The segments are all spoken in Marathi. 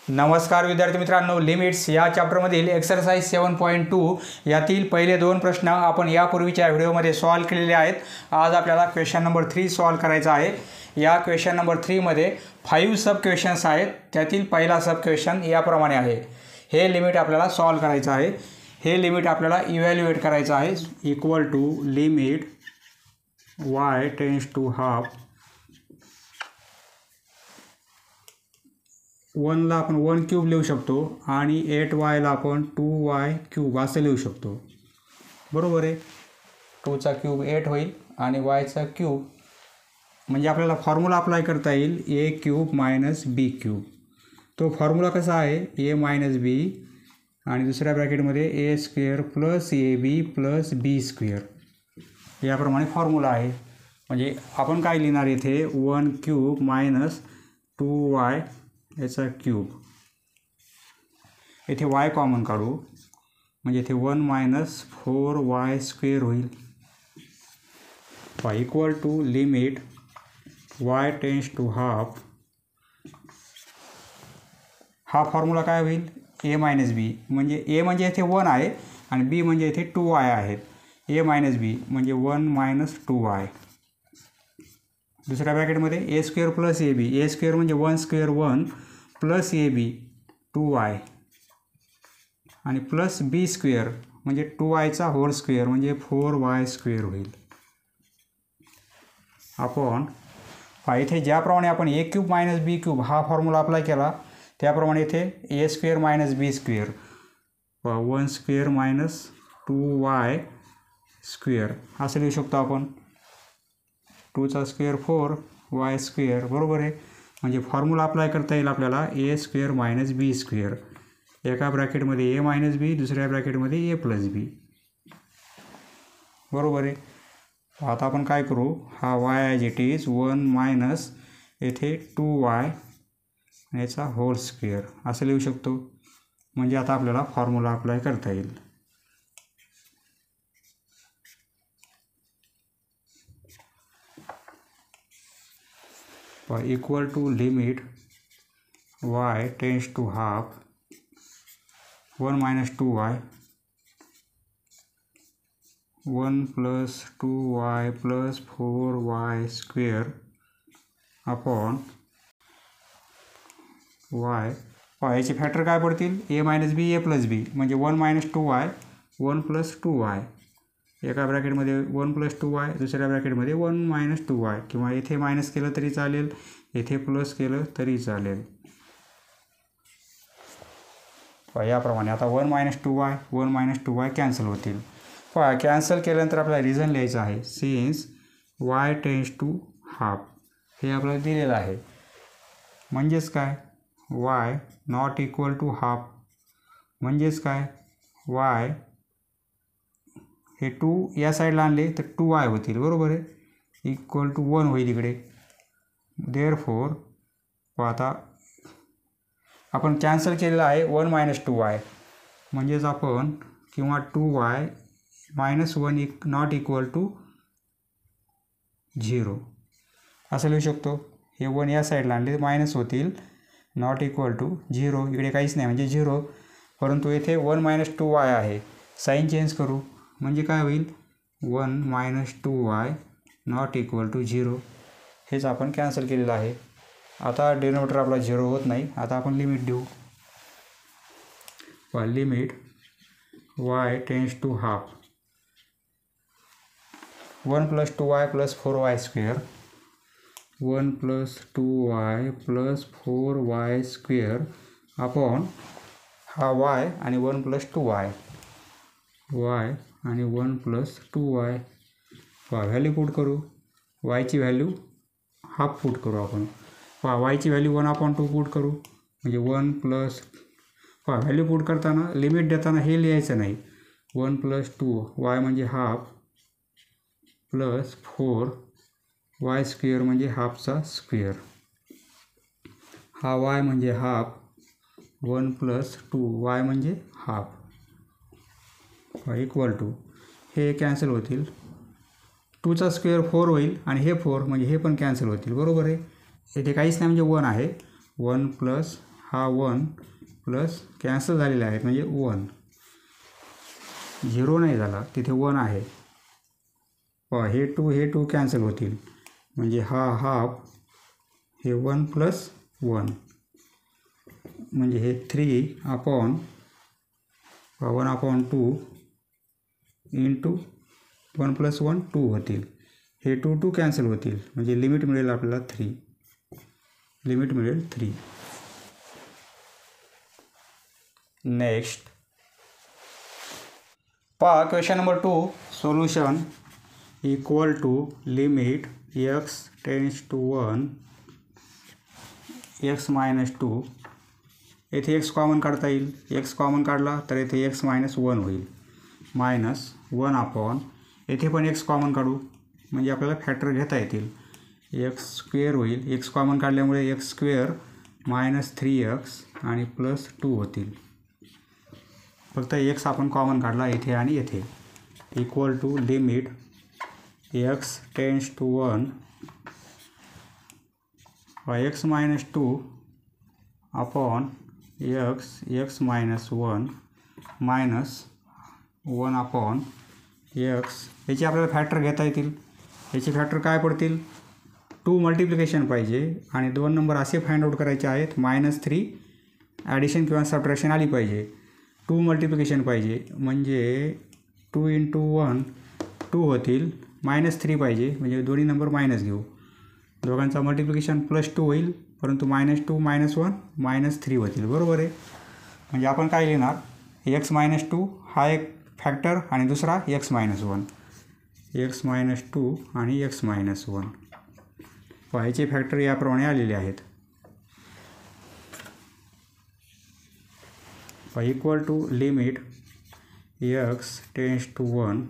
नमस्कार विद्यार्थी मित्रांनो, लिमिट्स या चॅप्टरमधील एक्सरसाइज 7.2 यातील पहिले दोन प्रश्न आपण यापूर्वीच्या व्हिडिओमध्ये सॉल्व केलेले आहेत। आज आपल्याला क्वेश्चन नंबर 3 सॉल्व करायचा आहे। या क्वेश्चन नंबर 3 मध्ये 5 सब क्वेश्चन्स आहेत। त्यातील पहिला सब क्वेश्चन याप्रमाणे आहे। हे लिमिट आपल्याला सॉल्व करायचं आहे। हे लिमिट आपल्याला इव्हॅल्युएट करायचं आहे equal to limit y tends to half 1 ला आपण 1 क्यूब लिहू शकतो आणि 8y ला आपण 2y क्यूब असे लिहू शकतो। बरोबर आहे। 2 चा क्यूब 8 होईल आणि y चा क्यूब म्हणजे आपल्याला फॉर्म्युला अप्लाय करता येईल a cube minus b cube. तो फॉर्म्युला कसा आहे a मायनस b आणि दुसऱ्या ब्रॅकेटमध्ये a square plus ab plus b square याप्रमाणे फॉर्म्युला आहे। म्हणजे आपण काय लिहिणार इथे 1 क्यूब मायनस 2y याचा क्यूब, इथे y कॉमन काढू म्हणजे इथे 1 मायनस 4y स्क्वेअर होईल equal to limit y tends to half. हा फॉर्म्युला काय होईल a मायनस b म्हणजे a म्हणजे इथे 1 आहे आणि b म्हणजे इथे 2y आहेत। a मायनस b म्हणजे 1 मायनस 2y दुसऱ्या ब्रॅकेटमध्ये a square plus ab, a square म्हणजे 1 स्क्वेअर 1 प्लस ab 2y आणि प्लस b स्क्वेअर म्हणजे 2y चा होल स्क्वेअर म्हणजे 4y स्क्वेअर होईल। आपण इथे ज्याप्रमाणे आपण a cube minus b cube हा फॉर्म्युला अप्लाय केला त्याप्रमाणे इथे a square minus b square 1 square minus 2y square असं लिहू शकतो आपण। 2 चा स्क्वेअर 4y स्क्वेअर बरोबर आहे। म्हणजे फॉर्म्युला अप्लाय करता येईल आपल्याला a square minus b square, एका ब्रॅकेटमध्ये a मायनस b दुसऱ्या ब्रॅकेटमध्ये a प्लस b बरोबर आहे। आता आपण काय करू हा y as it is 1 minus येथे 2y याचा होल स्क्वेअर असं लिहू शकतो। म्हणजे आता आपल्याला फॉर्म्युला अप्लाय करता येईल। Equal to limit y tends to half 1 minus 2y 1 plus 2y plus 4y square upon y। याचे फॅक्टर काय पडतील a minus b a plus b म्हणजे 1 मायनस 2y 1 प्लस 2y, एका ब्रॅकेटमध्ये 1 प्लस 2y दुसऱ्या ब्रॅकेटमध्ये 1 मायनस 2y किंवा इथे मायनस केलं तरी चालेल इथे प्लस केलं तरी चालेल। याप्रमाणे आता 1 मायनस 2y कॅन्सल होतील। कॅन्सल केल्यानंतर आपल्याला रिझन लिहायचं आहे since y tends to half हे आपल्याला दिलेलं आहे। म्हणजेच काय y not equal to half म्हणजेच काय y हे 2 या साईडला आणले तर 2y होतील बरोबर आहे इक्वल टू 1 होईल इकडे। देअरफॉर आता आपण कॅन्सल केलेलं आहे 1 मायनस 2y म्हणजेच आपण किंवा 2y minus 1 not equal to 0 असं लिहू शकतो। हे 1 या साईडला आणले मायनस होतील नॉट इक्वल टू 0, इकडे काहीच नाही म्हणजे 0, परंतु येथे 1 मायनस 2y आहे साईन चेंज करू म्हणजे काय होईल 1 minus 2y not equal to 0 हेच आपण कॅन्सल केलेलं आहे। आता डिनोमिनेटर आपला 0 होत नाही। आता आपण लिमिट देऊ limit y tends to half 1 plus 2y plus 4y square 1 plus 2y plus 4y square upon हा y आणि 1 प्लस 2y y आणि 1 प्लस 2y व्हॅल्यू पुट करू y ची व्हॅल्यू हाफ पुट करू आपण y ची व्हॅल्यू 1/2 पुट करू म्हणजे 1 प्लस व्हॅल्यू पुट करताना लिमिट देताना हे लिहायचं नाही 1 प्लस 2y म्हणजे हाफ प्लस 4y स्क्वेअर म्हणजे हाफचा स्क्वेअर, हा y म्हणजे हाफ 1 प्लस 2y म्हणजे हाफ इक्वल टू हे कॅन्सल होतील 2 चा स्क्वेअर 4 होईल आणि हे 4 म्हणजे हे पण कॅन्सल होतील बरोबर आहे। इथे काहीच नाही म्हणजे 1 आहे 1 प्लस हा 1 प्लस कॅन्सल झालेले आहेत म्हणजे 1, 0 नाही झाला, तिथे 1 आहे. हे 2 कॅन्सल होतील म्हणजे हा हाफ हे 1 प्लस 1 म्हणजे हे 3/1/2 इंटू 1 प्लस 1 2 होतील. हे 2 कॅन्सल होतील म्हणजे लिमिट मिळेल आपल्याला 3. लिमिट मिळेल 3. नेक्स्ट पहा question number 2 solution equal to limit x tends to 1 x minus 2. येथे x कॉमन काढता येईल. x कॉमन काढला तर येथे x मायनस 1 होईल मायनस 1 येथे पण x कॉमन काढू म्हणजे आपल्याला फॅक्टर घेता येतील. x स्क्वेअर होईल. x कॉमन काढल्यामुळे x स्क्वेअर मायनस 3x आणि प्लस 2 होतील. फक्त x आपण कॉमन काढला येथे आणि येथे. Equal to limit x tends to 1 x minus 2 upon x minus 1 minus 1 x. याचे आपल्याला फॅक्टर घेता येतील. याचे फॅक्टर काय पडतील? 2 मल्टिप्लिकेशन पाहिजे आणि 2 नंबर असे फाइंड आउट करायचे आहेत. -3 ॲडिशन किंवा सबट्रॅक्शन आली पाहिजे. 2 मल्टिप्लिकेशन पाहिजे म्हणजे 2 इंटू 1 2 होतील. -3 पाहिजे म्हणजे दोन्ही नंबर मायनस घेऊ. दोघांचा मल्टिप्लिकेशन +2 होईल परंतु -2 -1 -3 होतील. बरोबर आहे. म्हणजे आपण काय लिहिणार x मायनस 2 हा एक फॅक्टर आणि दुसरा x मायनस 1. x मायनस 2 आणि x मायनस 1 याचे फॅक्टर याप्रमाणे आलेले आहेत. Equal to limit x tends to 1.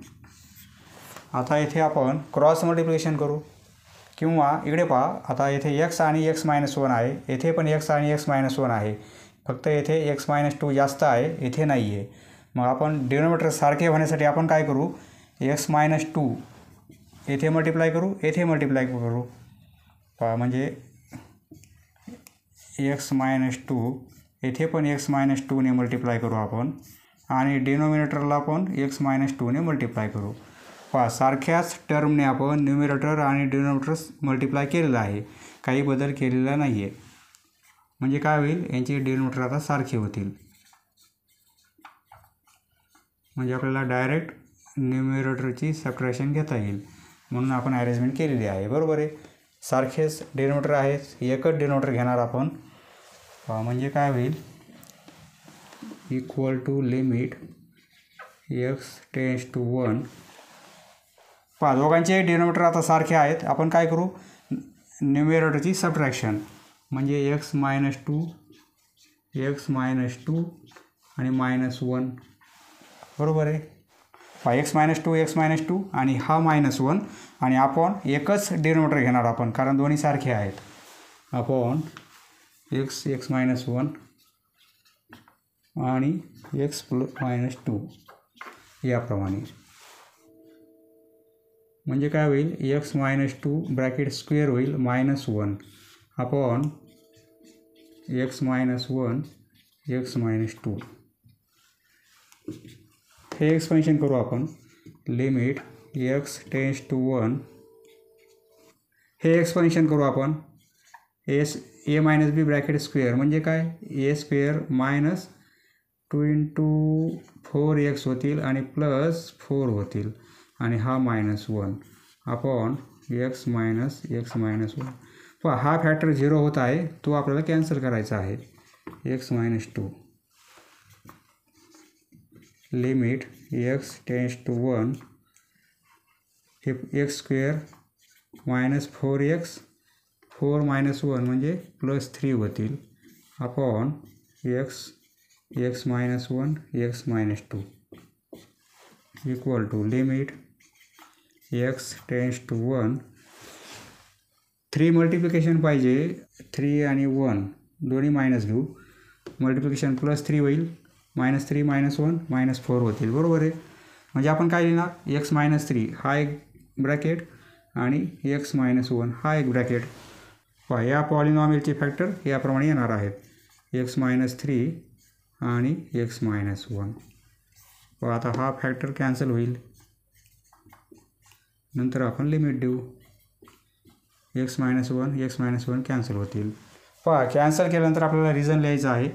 आता येथे आपण क्रॉस मल्टिप्लिकेशन करू किंवा इकडे पहा. आता येथे x आणि x मायनस 1 आहे. येथे पण x आणि x मायनस 1 आहे. फक्त येथे x मायनस 2 जास्त आहे, येथे नाही आहे. मग आपण डिनोमिनेटर सारखे होण्यासाठी आपण काय करू? x मायनस 2 येथे मल्टिप्लाय करू, येथे मल्टिप्लाय करू. पहा म्हणजे x मायनस 2 येथे पण x मायनस 2ने मल्टिप्लाय करू आपण आणि डिनोमिनेटरला पण x मायनस 2ने मल्टिप्लाय करू. पहा सारख्याच टर्मने आपण न्यूमिरेटर आणि डिनोमिनेटर मल्टिप्लाय केलेलं आहे. काही बदल केलेला नाही आहे. म्हणजे काय होईल? यांचे डिनोमिनेटर आता सारखे होतील. म्हणजे आपल्याला डायरेक्ट न्यूमिरेटरची सबट्रॅक्शन घेता येईल म्हणून आपण अरेंजमेंट केलेली आहे. बरोबर आहे. सारखेच डिनोमिनेटर आहेत. एकच डिनोमिनेटर घेणार आपण. म्हणजे काय होईल? Equal to limit x tends to 1. पहा दोघांचे डिनोमिनेटर आता सारखे आहेत. आपण काय करू? न्यूमिरेटरची सबट्रॅक्शन म्हणजे x मायनस 2 आणि -1. बरोबर आहे. x मायनस 2 आणि हा -1 आणि आपण एकच डिनोमिनेटर घेणार आपण कारण दोन्ही सारखे आहेत. अपॉन x मायनस 1 आणि x मायनस 2 याप्रमाणे. म्हणजे काय होईल? x मायनस 2 ब्रॅकेट स्क्वेअर होईल -1 upon x minus 1 x minus 2. हे एक्सपेन्शन करू आपण. Limit x tends to 1. हे एक्सपेन्शन करू आपण. a minus b bracket square म्हणजे काय? a square minus 2 into 4x होतील आणि प्लस 4 होतील आणि हा -1 अपॉन x मायनस 1. पहा हा फॅक्टर 0 होत आहे, तो आपल्याला कॅन्सल करायचा आहे. x minus 2 limit x tends to 1. हे x स्क्वेअर मायनस 4x 4 -1 म्हणजे +3 होतील upon x minus 1 x minus 2 equal to limit x tends to 1. 3 multiplication पाहिजे. 3 आणि 1 दोन्ही मायनस घेऊ. मल्टिप्लिकेशन +3 होईल. -3 -1 -4 होतील. बरोबर आहे. म्हणजे आपण काय लिहिणार? x मायनस 3 हा एक ब्रॅकेट आणि x मायनस 1 हा एक ब्रॅकेट. पहा या पॉलिनॉमियलचे फॅक्टर याप्रमाणे येणार आहेत. x-3 आणि x-1. आता हा फॅक्टर कॅन्सल होईल. नंतर आपण लिमिट देऊ. x-1 कॅन्सल होतील. पहा कॅन्सल केल्यानंतर आपल्याला रिझन लिहायचं आहे.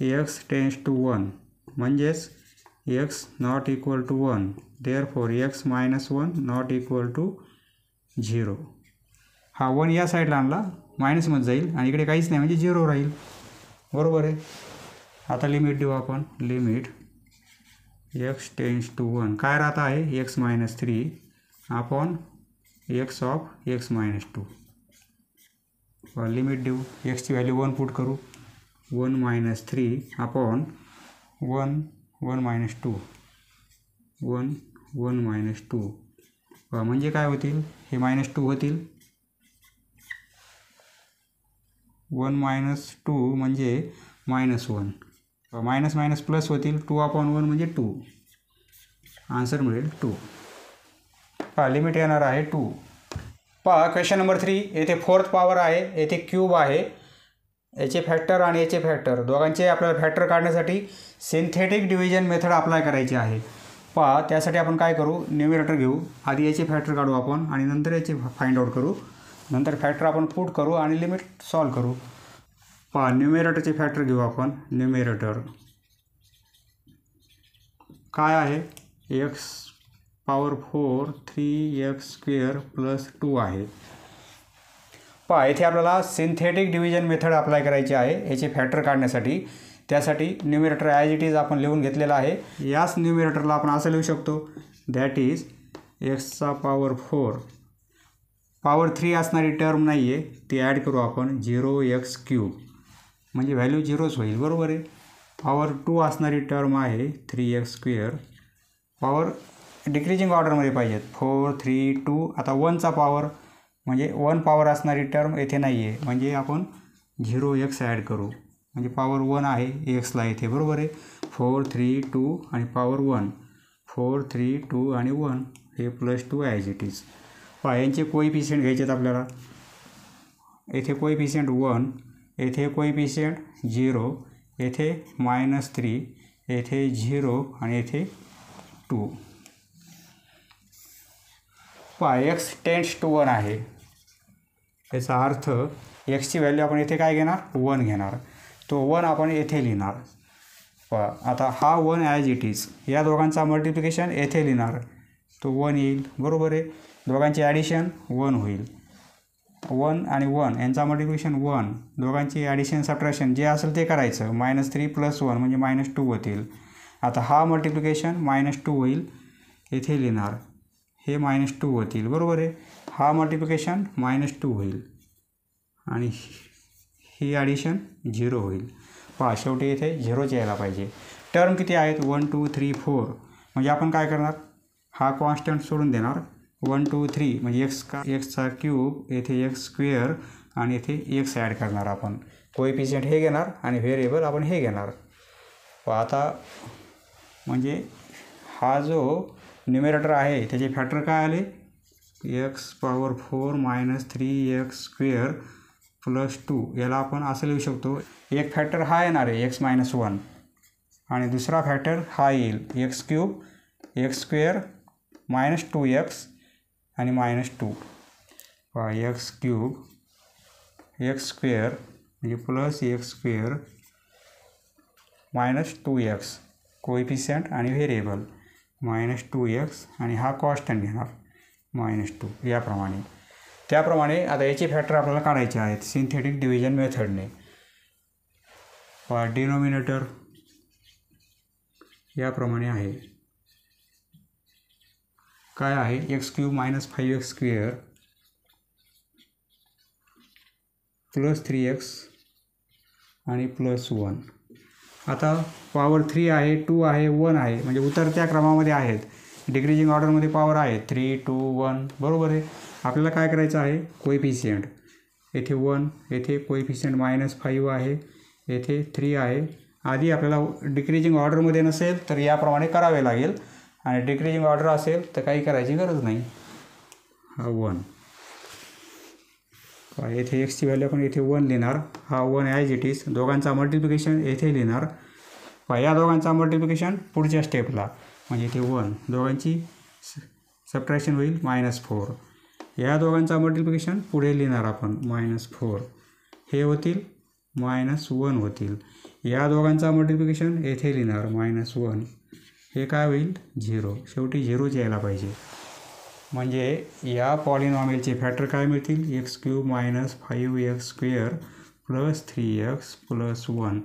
x टेंड्स टू 1 म्हणजेच x not equal to 1. Therefore x-1 not equal to 0. हा 1 या साईडला आणला मायनसमध्ये जाईल आणि इकडे काहीच नाही म्हणजे 0 राहील. बरोबर आहे. आता लिमिट देऊ आपण. लिमिट x टेंड्स टू 1 काय राहत आहे x-3 upon x of x-2. Limit देऊ. x ची व्हॅल्यू 1 पुट करू. 1-3 अपॉन 1 -2 1 म्हणजे काय होतील हे -2 होतील. 1 - 2 म्हणजे -1. मायनस प्लस होतील. 2/1 म्हणजे 2. आन्सर मिळेल 2. पहा लिमिट येणार आहे 2. पहा क्वेश्चन नंबर 3. येथे 4th पॉवर आहे, येथे क्यूब आहे. याचे फॅक्टर आणि याचे फॅक्टर दोघांचे आपल्याला फॅक्टर काढण्यासाठी सिंथेटिक डिव्हिजन मेथड अप्लाय करायची आहे. पहा त्यासाठी आपण काय करू, न्यूमरेटर घेऊ. आधी याचे फॅक्टर काढू आपण आणि नंतर याचे फाइंड आउट करू. नंतर फॅक्टर आपण पुट करू आणि लिमिट सॉल्व करू. पहा न्यूमरेटरचे फॅक्टर घेऊ आपण. न्यूमरेटर काय आहे x⁴ 3x² + 2 आहे. पहा येथे आपल्याला सिंथेटिक डिव्हिजन मेथड अप्लाय करायची आहे याचे फॅक्टर काढण्यासाठी. त्यासाठी न्यूमरेटर ॲज इट इज आपण लिहून घेतलेला आहे. याच न्यूमरेटरला आपण असं लिहू शकतो दॅट इज x⁴ पॉवर 3 असणारी टर्म नाही आहे ती ॲड करू आपण 0x³ म्हणजे व्हॅल्यू 0च होईल. बरोबर आहे. पॉवर 2 असणारी टर्म आहे 3x². पॉवर डिक्रीजिंग ऑर्डरमध्ये पाहिजेत 4 3 2. आता 1चा पॉवर म्हणजे 1 पॉवर असणारी टर्म येथे नाही आहे म्हणजे आपण 0x ॲड करू म्हणजे पॉवर 1 आहे एक्सला येथे. बरोबर आहे. 4 3 2 आणि पॉवर 1 4 3 2 आणि 1 हे +2 ॲज इट इज. पहा यांचे कोइफिशियंट घ्यायचे आहेत आपल्याला. येथे कोइफिशियंट 1, येथे कोइफिशियंट 0, येथे -3, येथे 0 आणि येथे 2. पहा x टेंड्स टू 1 आहे. याचा अर्थ एक्सची व्हॅल्यू आपण येथे काय घेणार 1 घेणार. तो 1 आपण येथे लिहिणार. पहा आता हा 1 ॲज इट इज. या दोघांचा मल्टिप्लिकेशन येथे लिहिणार तो 1 येईल. बरोबर आहे. दोघांचे ॲडिशन 1 होईल. 1 आणि 1 यांचा मल्टिप्लिकेशन 1. दोघांची ॲडिशन सबट्रॅक्शन जे असेल ते करायचं. -3 + 1 म्हणजे -2 होतील. आता हा मल्टिप्लिकेशन -2 होईल येथे लिहिणार. हे -2 होतील. बरोबर आहे. हा मल्टिप्लिकेशन -2 होईल आणि ही ॲडिशन 0 होईल. पहा शेवटी येथे 0च यायला पाहिजे. टर्म किती आहेत 1 2 3 4 म्हणजे आपण काय करणार हा कॉन्स्टंट सोडून देणार. 1 2 3 म्हणजे x⁴ येथे x² आणि येथे x ॲड करणार आपण. कोएफिशियंट हे घेणार आणि व्हेरिएबल आपण हे घेणार. आता म्हणजे हा जो न्यूमरेटर आहे त्याचे फॅक्टर काय आले x⁴ - 3x² + 2. याला आपण असं लिहू शकतो. एक फॅक्टर हा येणार आहे x-1 आणि दुसरा फॅक्टर हा येईल x³ x² -2x आणि -2. x³ x² म्हणजे +x² -2x कोएफिशियंट आणि व्हेरिएबल -2x आणि हा कॉन्स्टंट घेणार -2 याप्रमाणे. त्याप्रमाणे आता याचे फॅक्टर आपल्याला काढायचे आहेत सिंथेटिक डिव्हिजन मेथडने. डिनोमिनेटर याप्रमाणे आहे. काय आहे x³ -5x² +3x आणि +1. आता पॉवर 3 आहे 2 आहे 1 आहे म्हणजे उतरत्या क्रमामध्ये आहेत. डिक्रीजिंग ऑर्डरमध्ये पॉवर आहे 3 2 1. बरोबर आहे. आपल्याला काय करायचं आहे कोएफिशियंट येथे 1, येथे कोएफिशियंट -5 आहे, येथे 3 आहे. आधी आपल्याला डिक्रीजिंग ऑर्डरमध्ये नसेल तर याप्रमाणे करावे लागेल आणि डिक्रीजिंग ऑर्डर असेल तर काही करायची गरज नाही. हा 1 येथे एक्सची व्हॅल्यू आपण येथे 1 लिहिणार, हा 1 ॲज इट इज. दोघांचा मल्टिप्लिकेशन येथे लिहिणार. या दोघांचा मल्टिप्लिकेशन पुढच्या स्टेपला, म्हणजे इथे 1, दोघांची सबट्रॅक्शन होईल -4. या दोघांचा मल्टिप्लिकेशन पुढे लिहिणार आपण -4, हे होतील -1 होतील. या दोघांचा मल्टिप्लिकेशन येथे लिहिणार (-1), हे काय होईल 0. शेवटी 0च यायला पाहिजे. म्हणजे या पॉलिनॉमियलचे फॅक्टर काय मिळतील, x³ - 5x² + 3x + 1.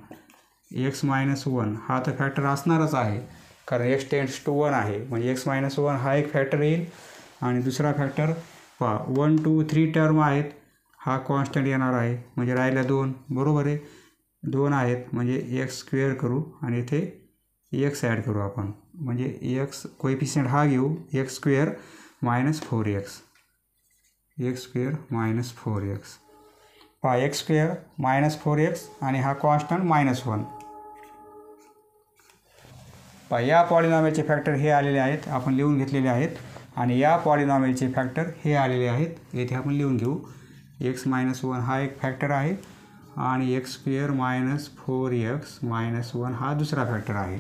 x - 1 हा तर फॅक्टर असणारच आहे, कारण x टेंड्स टू 1 आहे, म्हणजे x - 1 हा एक फॅक्टर येईल. आणि दुसरा फॅक्टर 1, 2, 3 टर्म आहेत, हा कॉन्स्टंट येणार आहे, म्हणजे राहिल्या 2. बरोबर आहे, 2 आहेत, म्हणजे x² करू आणि इथे x ॲड करू आपण, म्हणजे x कोएफिशियंट हा घेऊ x² - 4x, x² - 4x. x² - 4x आणि हा कॉन्स्टंट -1. या पॉलिनॉमियलचे फॅक्टर हे आलेले आहेत, आपण लिहून घेतलेले आहेत. आणि या पॉलिनॉमियलचे फॅक्टर हे आलेले आहेत, येथे आपण लिहून घेऊ. x - 1 हा एक फॅक्टर आहे आणि x² - 4x - 1 हा दुसरा फॅक्टर आहे.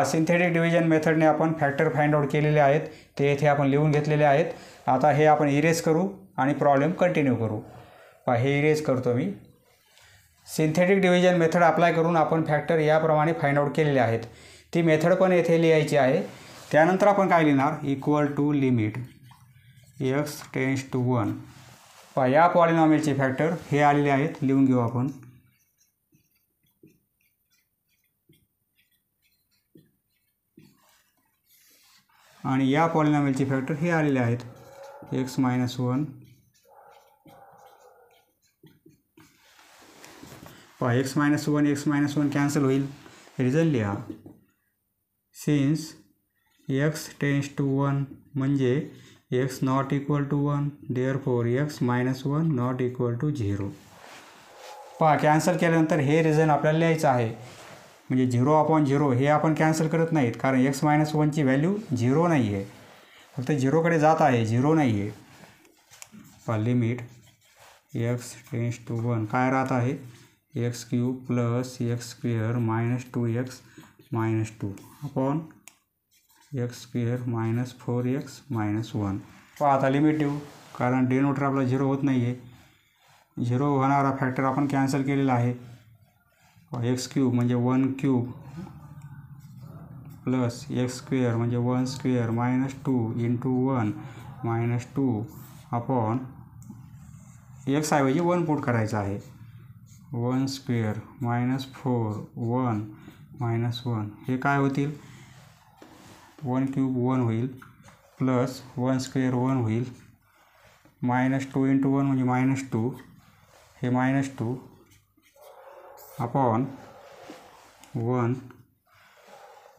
सिंथेटिक डिव्हिजन मेथडने आपण फॅक्टर फाइंड आउट केलेले आहेत, ते येथे आपण लिहून घेतलेले आहेत. आता हे आपण इरेज करू आणि प्रॉब्लेम कंटिन्यू करू. हे इरेज करतो मी. सिंथेटिक डिव्हिजन मेथड अप्लाय करून आपण फॅक्टर याप्रमाणे फाइंड आउट केलेले आहेत. ती मेथड पण येथे लिहायची आहे. त्यानंतर आपण काय लिहिणार, = लिमिट x टेंड्स टू 1. या पॉलिनॉमियलचे फॅक्टर हे आलेले आहेत, लिहून घेऊ आपण. आणि या पॉलिनॉमियलचे फॅक्टर हे आलेले आहेत, x - 1. x - 1 कॅन्सल होईल. रिझन लिहा. सिन्स x टेंड्स टू 1 म्हणजे x not equal to 1, therefore x - 1 not equal to 0. Cancel केल्यानंतर हे रिझन आपल्याला लिहायचं आहे. म्हणजे 0/0 हे आपण कॅन्सल करत नाहीत, कारण x - 1ची व्हॅल्यू 0 नाही आहे, फक्त 0कडे जात आहे, 0 नाही आहे. लिमिट x टेंड्स टू 1 काय राहत आहे, x³ + x² - 2x - 2 upon x² - 4x - 1. आता लिमिट देऊ, कारण डिनोमिनेटर आपला 0 होत नाही आहे. 0 होणारा फॅक्टर आपण कॅन्सल केलेला आहे. x³ म्हणजे 1³ प्लस x² म्हणजे 1² - 2 × 1 - 2 अपॉन x ऐवजी 1 पुट करायचं आहे. 1² - 4 1 - 1 हे काय होतील, 1³ 1 होईल, प्लस 1² 1 होईल, -2 × 1 म्हणजे -2, हे -2 अपॉन 1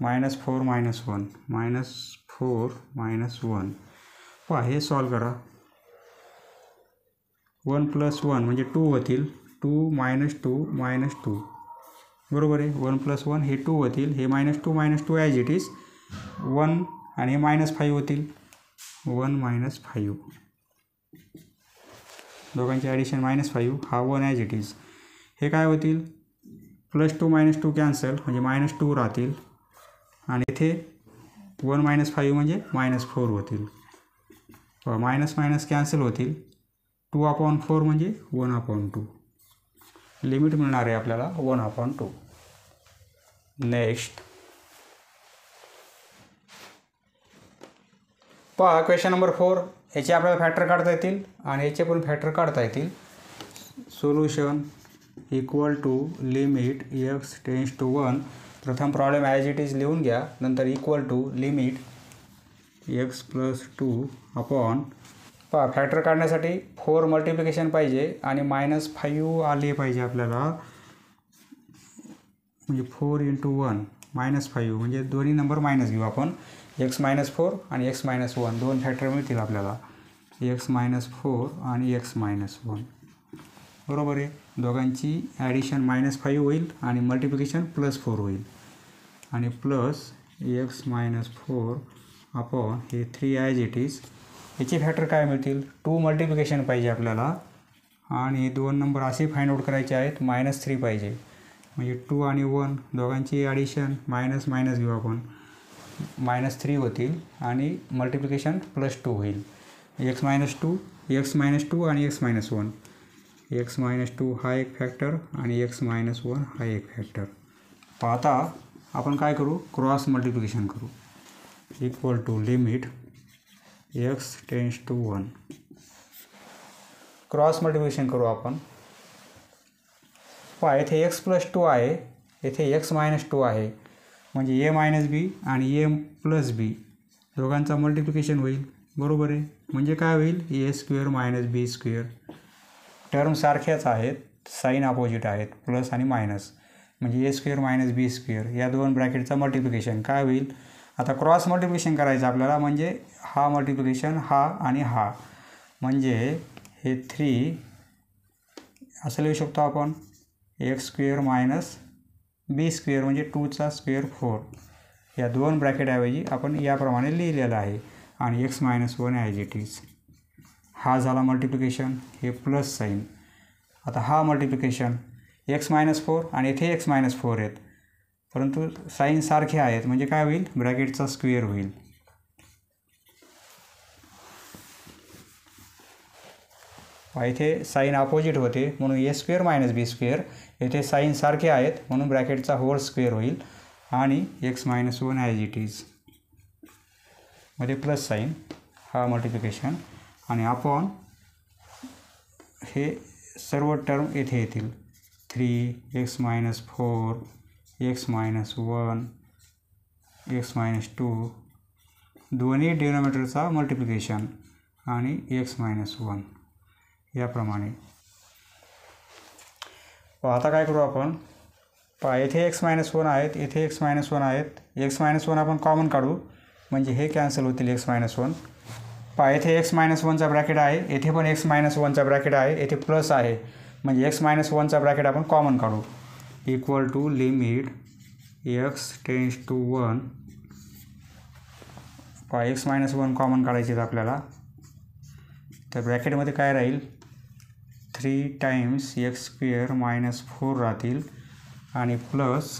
-4 - 1 -4 - 1. हे सॉल्व करा. 1 + 1 म्हणजे 2 होतील, 2 - 2 - 2. बरोबर आहे, 1 + 1 हे 2 होतील, हे -2 - 2 ॲज इट इज 1 आणि हे -5 होतील, 1 - 5. दोघांचे ॲडिशन -5, हा 1 ॲज इट इज. हे काय होतील, +2 - 2 कॅन्सल म्हणजे -2 राहतील, आणि इथे 1 - 5 म्हणजे -4 होतील. मायनस कॅन्सल होतील, 2/4 म्हणजे 1/2. लिमिट मिळणार आहे आपल्याला 1/2. Next question number 4. ह्याचे आपल्याला फॅक्टर काढता येतील आणि ह्याचे पण फॅक्टर काढता येतील. Solution = limit x tends to 1. प्रथम प्रॉब्लेम ॲज इट इज लिहून घ्या, नंतर लिमिट x + 2 अपॉन फॅक्टर काढण्यासाठी 4 मल्टिप्लिकेशन पाहिजे आणि -5 आले पाहिजे आपल्याला, म्हणजे 4 × 1 -5 म्हणजे दोन्ही नंबर मायनस घेऊ आपण. x - 4 आणि x - 1 दोन फॅक्टर मिळतील आपल्याला, x - 4 आणि x - 1. बरोबर आहे, दोघांची ॲडिशन -5 होईल आणि मल्टिप्लिकेशन +4 होईल, आणि प्लस x - 4 अपॉन हे 3 ॲज इट इज. याचे फॅक्टर काय मिळतील, 2 मल्टिप्लिकेशन पाहिजे आपल्याला, आणि 2 नंबर असे फाइंड आउट करायचे आहेत, -3 पाहिजे. म्हणजे 2 आणि 1 दोघांची ॲडिशन मायनस मायनस घेऊ आपण, -3 होतील आणि मल्टिप्लिकेशन +2 होईल. x - 2 आणि x - 1. x - 2 हा एक फॅक्टर आणि x - 1 हा एक फॅक्टर. आता आपण काय करू, क्रॉस मल्टिप्लिकेशन करू. Equal to limit x tends to 1. Cross multiplication करू आपण. पहा येथे x + 2 आहे, येथे x - 2 आहे, म्हणजे a - b आणि a + b दोघांचा मल्टिप्लिकेशन होईल. बरोबर आहे. म्हणजे काय होईल, a² - b². टर्म सारख्याच आहेत, साईन अपोजिट आहेत, प्लस आणि मायनस. म्हणजे a² - b² या दोन ब्रॅकेटचा मल्टिप्लिकेशन काय होईल. आता क्रॉस मल्टिप्लिकेशन करायचं आपल्याला, म्हणजे हा मल्टिप्लिकेशन हा आणि हा, म्हणजे हे 3 असं लिहू शकतो आपण, x² - b² म्हणजे 2चा स्क्वेअर 4. या दोन ब्रॅकेटऐवजी आपण याप्रमाणे लिहिलेलं आहे आणि x - 1 ॲज इट इज. हा झाला मल्टिप्लिकेशन, हे प्लस साईन. आता हा मल्टिप्लिकेशन x - 4 आणि येथे x - 4 आहेत, परंतु साईन सारखे आहेत, म्हणजे काय होईल, ब्रॅकेटचा स्क्वेअर होईल. इथे साईन अपोजिट होते म्हणून a² - b². येथे साईन सारखे आहेत म्हणून ब्रॅकेटचा होल स्क्वेअर होईल आणि x - 1 ॲज इट इज मध्ये प्लस साईन, हा मल्टिप्लिकेशन. आणि आपण हे सर्व टर्म येथे येतील. 3x - 4, x - 1, x - 2 दोन्ही डिनॉमिनेटरचा मल्टिप्लिकेशन आणि x - 1 याप्रमाणे. आता काय करू आपण, पहा येथे x - 1 आहेत, येथे x - 1 आहेत. x - 1 आपण कॉमन काढू, म्हणजे हे कॅन्सल होतील x - 1. पहा येथे x - 1चा ब्रॅकेट आहे, येथे पण x - 1चा ब्रॅकेट आहे, येथे प्लस आहे, म्हणजे x - 1चा ब्रॅकेट आपण कॉमन काढू. Equal to limit x tends to 1. पहा x - 1 कॉमन काढायचे आहेत आपल्याला, तर ब्रॅकेटमध्ये काय राहील, 3 टाइम्स x² - 4 राहतील आणि प्लस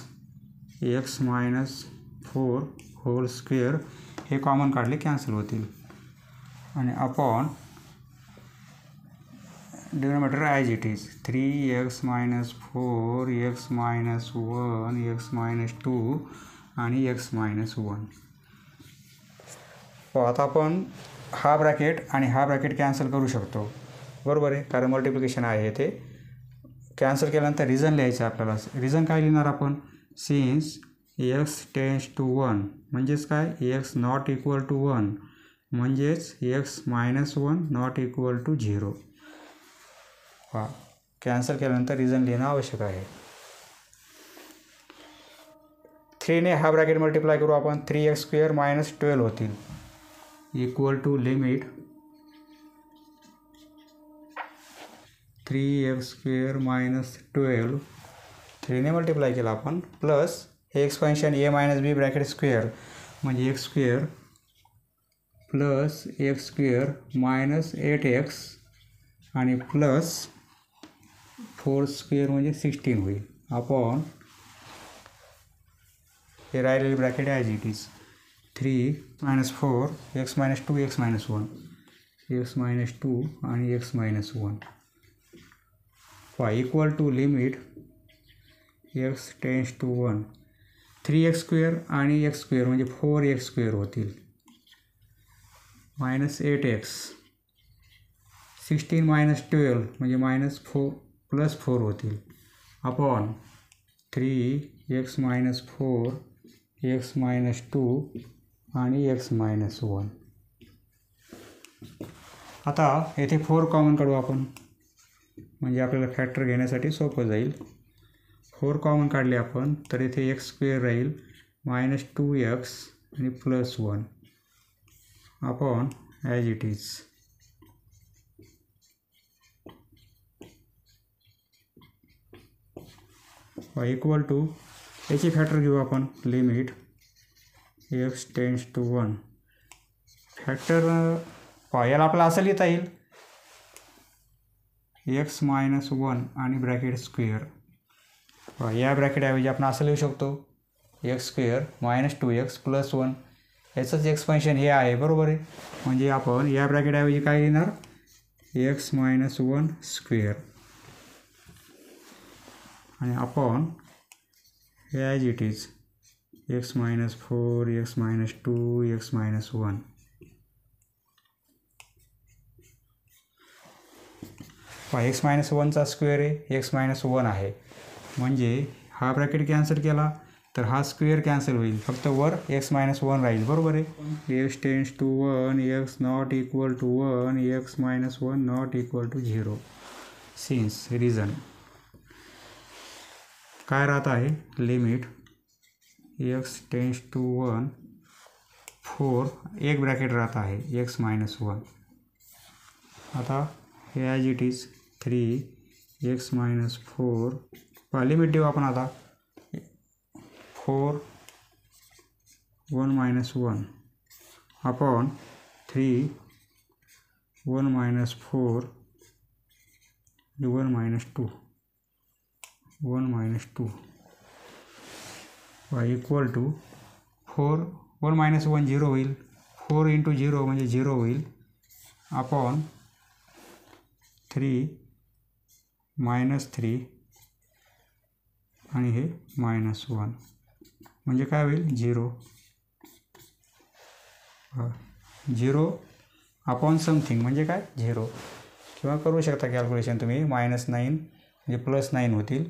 x - 4 होल स्क्वेअर, हे कॉमन काढले कॅन्सल होतील. आणि upon denominator as it is 3x - 4, x - 1, x - 2 आणि x - 1. आता आपण हा ब्रॅकेट आणि हा ब्रॅकेट कॅन्सल करू शकतो. बरोबर आहे, कारण मल्टिप्लिकेशन आहे. येथे कॅन्सल केल्यानंतर रिझन लिहायचं आपल्याला. रिझन काय लिहिणार आपण, सिन्स x टेंड्स टू 1 म्हणजेच काय, x नॉट इक्वल टू 1 म्हणजेच x - 1 नॉट इक्वल टू 0. हा कॅन्सल केल्यानंतर रिझन लिहिणं आवश्यक आहे. 3ने हा ब्रॅकेट मल्टिप्लाय करू आपण, 3x² - 12 होतील. इक्वल टू लिमिट 3x² - 12, 3ने मल्टिप्लाय केला आपण, प्लस हे expansion a - b bracket square, म्हणजे x² plus x² minus 8x आणि प्लस 4² म्हणजे 16 होईल. अपॉन हे राहिलेली bracket as it is 3 - 4, x - 2, x - 1, x - 2 आणि x - 1. Equal to limit x tends to 1. 3x² आणि x² म्हणजे 4x² होतील, मायनस 8x, 16 - 12 म्हणजे -4 + 4 होतील. अपॉन 3x - 4, x - 2 आणि x - 1. आता येथे 4 कॉमन काढू आपण, म्हणजे आपल्याला फॅक्टर घेण्यासाठी सोपं जाईल. 4 कॉमन काढले आपण, तर येथे x² राहील -2x आणि +1 upon as it is. Equal to याची फॅक्टर घेऊ आपण, limit x tends to 1. Factor याला आपल्याला असं लिहिता येईल, एक्स मायनस 1 आणि ब्रॅकेट स्क्वेअर. या ब्रॅकेटऐवजी आपण असं लिहू शकतो x square minus 2x plus 1. याचंच एक्सपेन्शन हे आहे, बरोबर आहे. म्हणजे आपण या ब्रॅकेटऐवजी काय लिहिणार एक्स मायनस 1 स्क्वेअर आणि आपण हे as it is x minus 4 x minus 2 x minus 1. X minus 1चा स्क्वेअर आहे, एक्स मायनस 1 आहे. म्हणजे हा ब्रॅकेट कॅन्सल केला तर हा स्क्वेअर कॅन्सल होईल, फक्त वर एक्स मायनस 1 राहील, बरोबर आहे. X tends to 1 x not equal to 1 x minus 1 not equal to 0. Since reason काय राहत आहे लिमिट एक्स टेन्स टू 1 4 एक ब्रॅकेट राहत आहे एक्स मायनस 1. आता हे as it is 3 x minus 4 limit देऊ आपण आता 4 1 minus 1 upon 3 1 minus 4 1 minus 2 1 minus 2 equal to 4 1 minus 1 0 होईल, 4 इंटू 0 म्हणजे 0 होईल अपॉन 3 मायनस 3 आणि हे मायनस 1 म्हणजे काय होईल 0 0 अपॉन समथिंग म्हणजे काय 0. किंवा करू शकता कॅल्क्युलेशन तुम्ही -9 म्हणजे +9 होतील.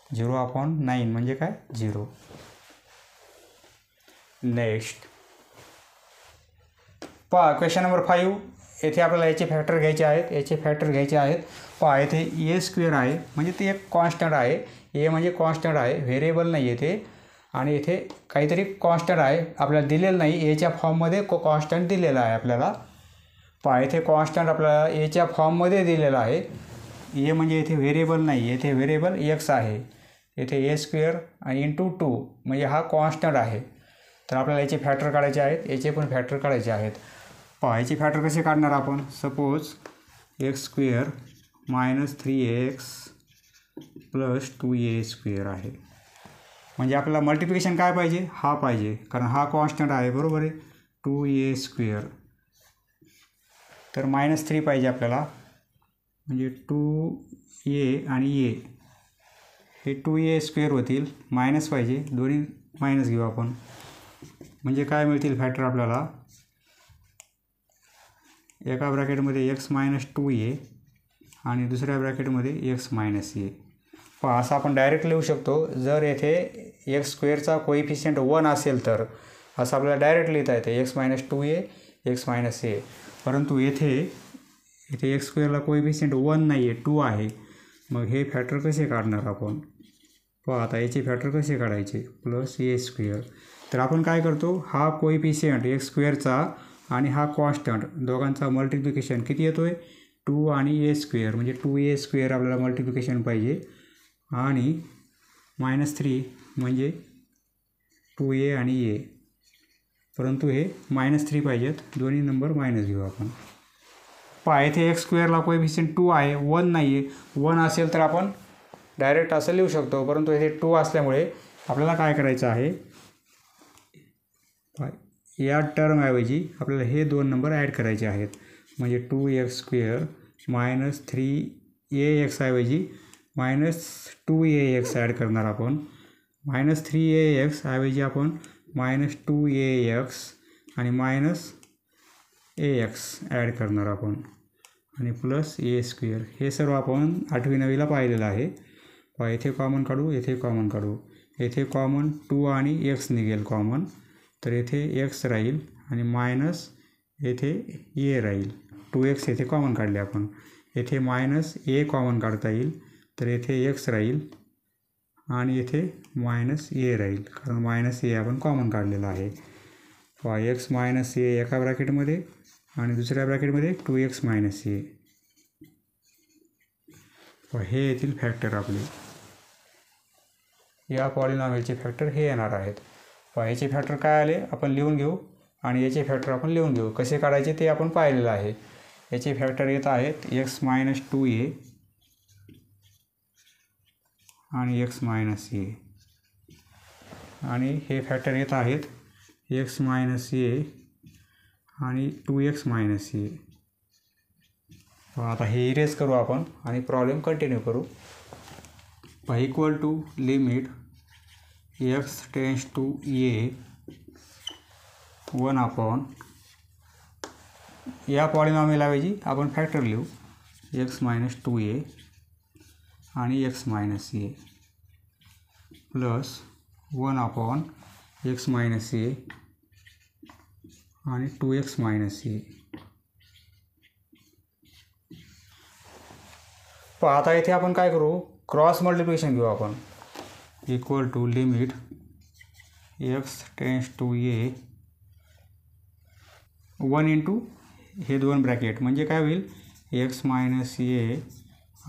0 अपॉन 9 म्हणजे काय 0. नेक्स्ट पहा क्वेश्चन नंबर 5. येथे आपल्याला याचे फॅक्टर घ्यायचे आहेत. पहा येथे ए स्क्वेअर आहे म्हणजे ते एक कॉन्स्टंट आहे. ए म्हणजे कॉन्स्टंट आहे, व्हेरिएबल नाही येथे. आणि इथे काहीतरी कॉन्स्टंट आहे आपल्याला दिलेलं नाही, एच्या फॉर्ममध्ये कॉन्स्टंट दिलेला आहे आपल्याला. पहा इथे कॉन्स्टंट आपल्याला एच्या फॉर्ममध्ये दिलेला आहे. ए म्हणजे इथे व्हेरिएबल नाही, येथे व्हेरिएबल एक्स आहे. येथे ए स्क्वेअर आणि इंटू 2 म्हणजे हा कॉन्स्टंट आहे. तर आपल्याला याचे फॅक्टर काढायचे आहेत, याचे पण फॅक्टर काढायचे आहेत. पहा याचे फॅक्टर कसे काढणार आपण. Suppose x square minus 3x plus 2a square आहे. म्हणजे आपल्याला मल्टिप्लिकेशन काय पाहिजे, हा पाहिजे, कारण हा कॉन्स्टंट आहे, बरोबर आहे. 2a स्क्वेअर तर -3 पाहिजे आपल्याला. म्हणजे 2a आणि a हे 2a स्क्वेअर होतील, मायनस पाहिजे, दोन्ही मायनस घेऊ आपण. म्हणजे काय मिळतील फॅक्टर आपल्याला. एका ब्रॅकेटमध्ये x मायनस 2a आणि दुसऱ्या ब्रॅकेटमध्ये x मायनस a. पहा असं आपण डायरेक्ट लिहू शकतो. जर येथे एक्स स्क्वेअरचा कोइफिशियंट 1 असेल तर असं आपल्याला डायरेक्ट लिहिता येते x minus 2a x minus a. परंतु येथे एक्स स्क्वेअरला कोइफिशियंट 1 नाही आहे, 2 आहे. मग हे फॅक्टर कसे काढणार आपण. पहा आता याचे फॅक्टर कसे काढायचे प्लस a स्क्वेअर. तर आपण काय करतो, हा कोइफिशियंट एक्स स्क्वेअरचा आणि हा कॉन्स्टंट दोघांचा मल्टिप्लिकेशन किती येतो आहे 2 आणि a स्क्वेअर. म्हणजे 2a स्क्वेअर आपल्याला मल्टिप्लिकेशन पाहिजे आणि -3 म्हणजे 2a आणि a. परंतु हे -3 पाहिजेत, दोन्ही नंबर मायनस घेऊ आपण. पहा येथे एक्स स्क्वेअरला कोएफिशियंट 2 आहे, 1 नाही आहे. 1 असेल तर आपण डायरेक्ट असं लिहू शकतो, परंतु येथे 2 असल्यामुळे आपल्याला काय करायचं आहे, या टर्मऐवजी आपल्याला हे 2 नंबर ॲड करायचे आहेत. म्हणजे 2x स्क्वेअर मायनस 3ax ऐवजी -2ax ॲड करणार आपण. -3ax ऐवजी आपण -2ax आणि -ax ॲड करणार आपण आणि प्लस a स्क्वेअर. हे सर्व आपण 8वी 9वीला पाहिलेलं आहे. येथे कॉमन काढू, येथे कॉमन काढू. येथे कॉमन 2 आणि x निघेल कॉमन, तर येथे x राहील आणि मायनस येथे a राहील. 2x येथे कॉमन काढले आपण. येथे -a कॉमन काढता येईल, तर येथे x राहील आणि येथे -a राहील, कारण -a आपण कॉमन काढलेला आहे. x - a एका ब्रॅकेटमध्ये आणि दुसऱ्या ब्रॅकेटमध्ये 2x - a. हे येथील फॅक्टर आपले. या पॉलिनॉमियलचे फॅक्टर हे येणार आहेत. याचे फॅक्टर काय आले आपण लिहून घेऊ आणि याचे फॅक्टर आपण लिहून घेऊ. कसे काढायचे ते आपण पाहिलेलं आहे. याचे फॅक्टर येत आहेत x - 2a आणि एक्स मायनस ए, आणि हे फॅक्टर येत आहेत एक्स मायनस ए आणि 2x मायनस ए. आता हे इरेज करू आपण आणि प्रॉब्लेम कंटिन्यू करू. Equal to limit x tends to a 1 upon, या पॉलिनॉमियलऐवजी आपण फॅक्टर लिहू एक्स मायनस 2a आणि x minus a plus 1 upon x minus a आणि 2x मायनस ए. आता इथे आपण काय करू, क्रॉस मल्टिप्लिकेशन घेऊ आपण. Equal to limit x tends to a 1 into हे 2 ब्रॅकेट म्हणजे काय होईल एक्स मायनस ए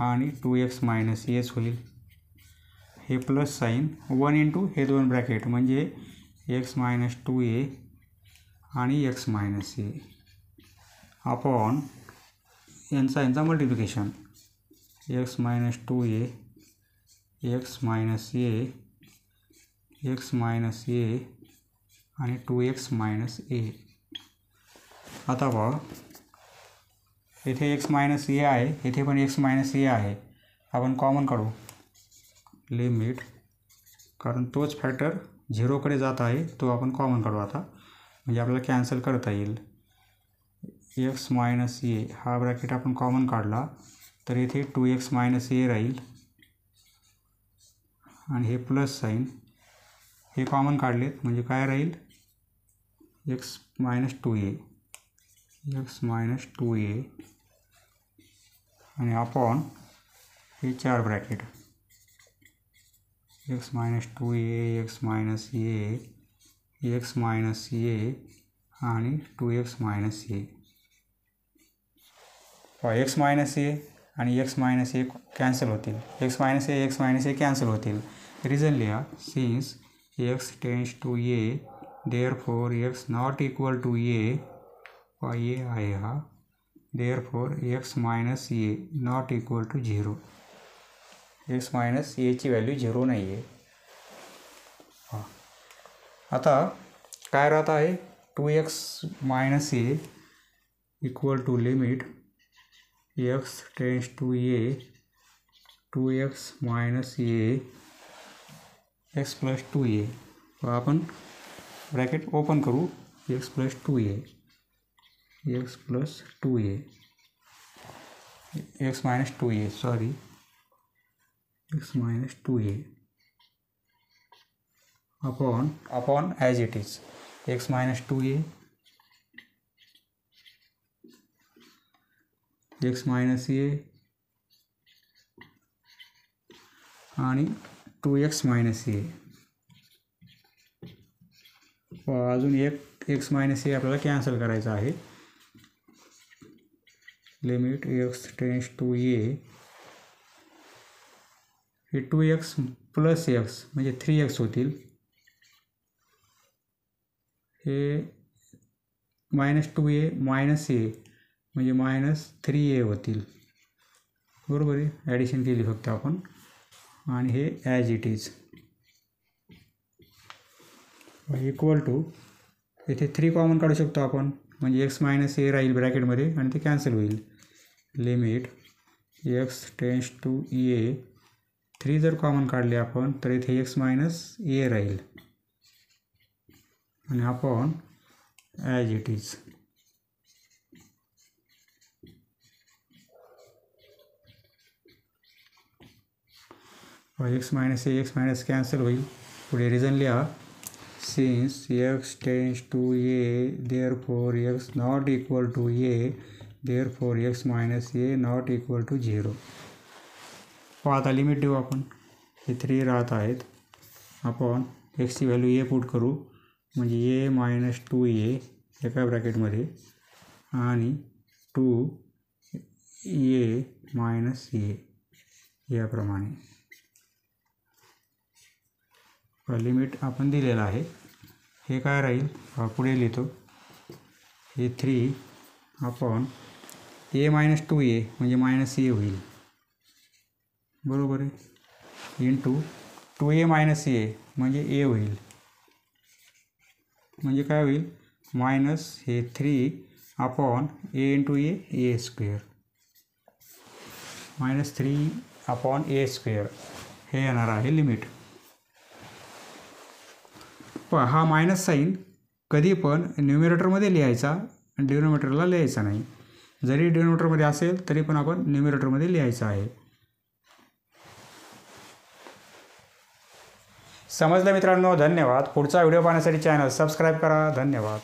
आणि 2x मायनस एच होईल. हे प्लस साईन 1 इंटू हे 2 ब्रॅकेट म्हणजे एक्स मायनस 2a आणि एक्स मायनस ए अपॉन यांचा multiplication x minus 2a x minus a x minus a आणि 2x मायनस ए. आता पहा येथे एक्स मायनस ए आहे, येथे पण एक्स मायनस ए आहे. आपण कॉमन काढू लिमिट, कारण तोच फॅक्टर 0कडे जात आहे तो आपण कॉमन काढू आता, म्हणजे आपल्याला कॅन्सल करता येईल. एक्स मायनस ए हा ब्रॅकेट आपण कॉमन काढला तर इथे 2x मायनस ए राहील आणि हे प्लस साईन हे कॉमन काढलेत म्हणजे काय राहील x minus 2a x minus 2a आणि अपॉन हे 4 bracket x minus 2a x minus a x minus a आणि 2x minus a. X minus a आणि एक्स मायनस ए कॅन्सल होतील, एक्स मायनस ए कॅन्सल होतील. रिझन लिहा since x tends to a therefore x not equal to a आहे हा, therefore x minus a not equal to 0. X minus एची व्हॅल्यू 0 नाही आहे. आता काय राहत आहे 2x minus a equal to limit x tends to a 2x minus a x plus 2a. आपण ब्रॅकेट ओपन करू x plus 2a x plus 2a x minus 2a sorry x minus 2a upon as it is x minus 2a x minus a आणि 2x मायनस ए. अजून एक एक्स मायनस ए आपल्याला कॅन्सल करायचं आहे. लिमिट एक्स टेन्स टू ए हे 2x प्लस एक्स म्हणजे 3x होतील, हे मायनस 2a मायनस ए म्हणजे मायनस 3a होतील. बरोबर आहे, ॲडिशन केली फक्त आपण आणि हे as it is equal to इथे 3 कॉमन काढू शकतो आपण म्हणजे एक्स मायनस ए राहील ब्रॅकेटमध्ये आणि ते कॅन्सल होईल. लिमिट एक्स टेन्स टू ए 3 जर कॉमन काढले आपण तर इथे एक्स मायनस ए राहील आणि upon as it is x minus a x minus cancel होईल. पुढे रिझन लिहा since x tends to a therefore x not equal to a therefore x minus a not equal to 0. आता लिमिट देऊ आपण, हे 3 राहत आहेत आपण एक्सची व्हॅल्यू ए पुट करू म्हणजे ए मायनस 2a एका ब्रॅकेटमध्ये आणि 2a मायनस ए याप्रमाणे. लिमिट आपण दिलेलं आहे. हे काय राहील पुढे लिहितो हे 3 अपॉन ए मायनस 2a म्हणजे मायनस ए होईल. बरोबर आहे. इंटू 2a मायनस ए म्हणजे ए होईल, म्हणजे काय होईल मायनस हे 3 अपॉन ए इंटू ए स्क्वेअर मायनस 3 अपॉन ए स्क्वेअर हे येणार आहे लिमिट. पण हा मायनस साईन कधी पण न्यूमरेटरमध्ये लिहायचा आणि डिनोमिनेटरला लिहायचा नाही. जरी डिनोमिनेटरमध्ये असेल तरी पण आपण न्यूमरेटरमध्ये लिहायचं आहे. समजलं मित्रांनो, धन्यवाद. पुढचा व्हिडिओ पाहण्यासाठी चॅनल सबस्क्राईब करा. धन्यवाद.